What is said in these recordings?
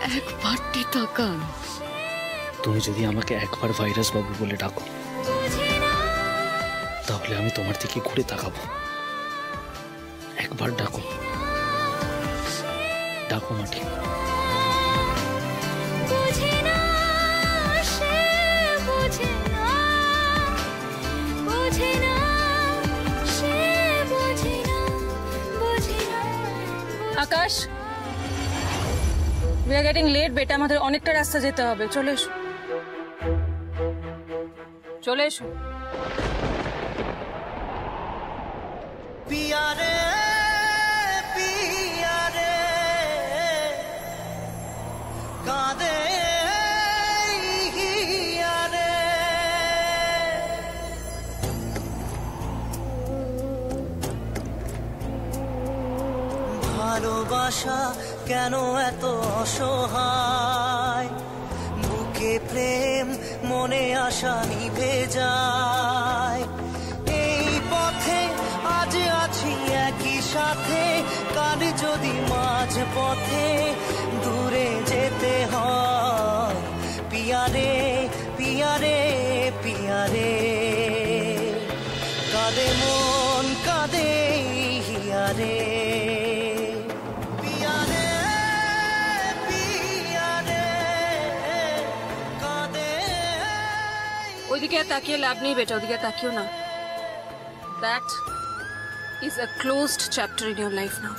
একবারটি তাকান। তুমি যদি আমাকে একবার ভাইরাস বাবু বলে ডাকো, তাহলে আমি তোমার দিকে ঘুরে তাকাবো। একবার ডাকো, ডাকো মাটি। আকাশ, we are getting late বেটা, আমাদের অনেকটা রাস্তা যেতে হবে। চলে এসো, চলে এসো। পিয়ারে পিয়ারে কাঁদে হিয়ারে, ভালোবাসা কেন এত অসহায়, বুকে প্রেম মনে আশা নিভে যায়। এই পথে আজ আছি একই সাথে, কাল যদি মাঝ পথে দূরে যেতে হয়। পিয়ারে পিয়ারে পিয়ারে কাঁদে মন কাঁদে হিয়ারে। ওইদিকে তাকিয়ে লাভ নেই বেটা, ওইদিকে তাকিও না। That is a closed chapter in your life now.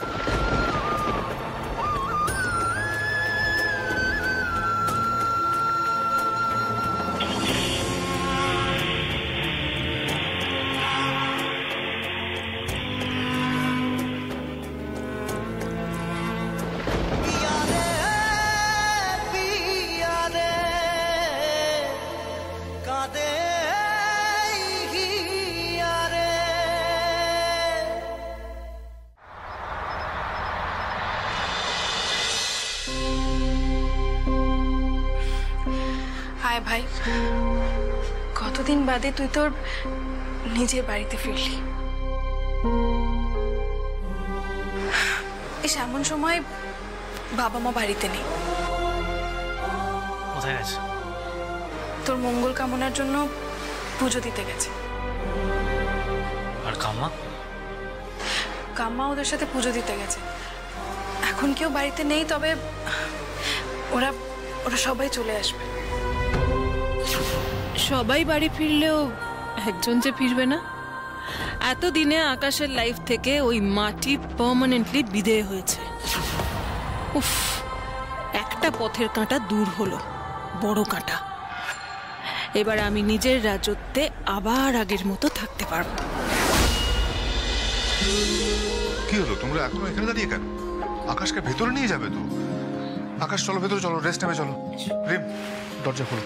হায় ভাই, কতদিন বাদে তুই তোর নিজের বাড়িতে ফিরলি। এস এমন সময় বাবা মা বাড়িতে নেই। কোথায় আছে? তোর মঙ্গল কামনার জন্য পুজো দিতে গেছে। আর কাম্মা? কাম্মা ওদের সাথে পুজো দিতে গেছে। এখন কেউ বাড়িতে নেই, তবে ওরা ওরা সবাই চলে আসবে। সবাই বাড়ি ফিরলেও একজন যে ফিরবে না। এতদিনে আকাশের লাইফ থেকে ওই মাটি পার্মানেন্টলি বিদেয় হয়েছে। উফ, একটা পথের কাঁটা দূর হলো, বড় কাঁটা। এবার আমি নিজের রাজত্বে আবার আগের মতো থাকতে পারবো। কি হলো, তোমরা এখনো এখানে দাঁড়িয়ে কেন? আকাশকে ভেতরে নিয়ে যাবে তো। আকাশ চলো ভেতরে চলো, রেস্ট নেবে চলো। রিম, দরজা খোলো।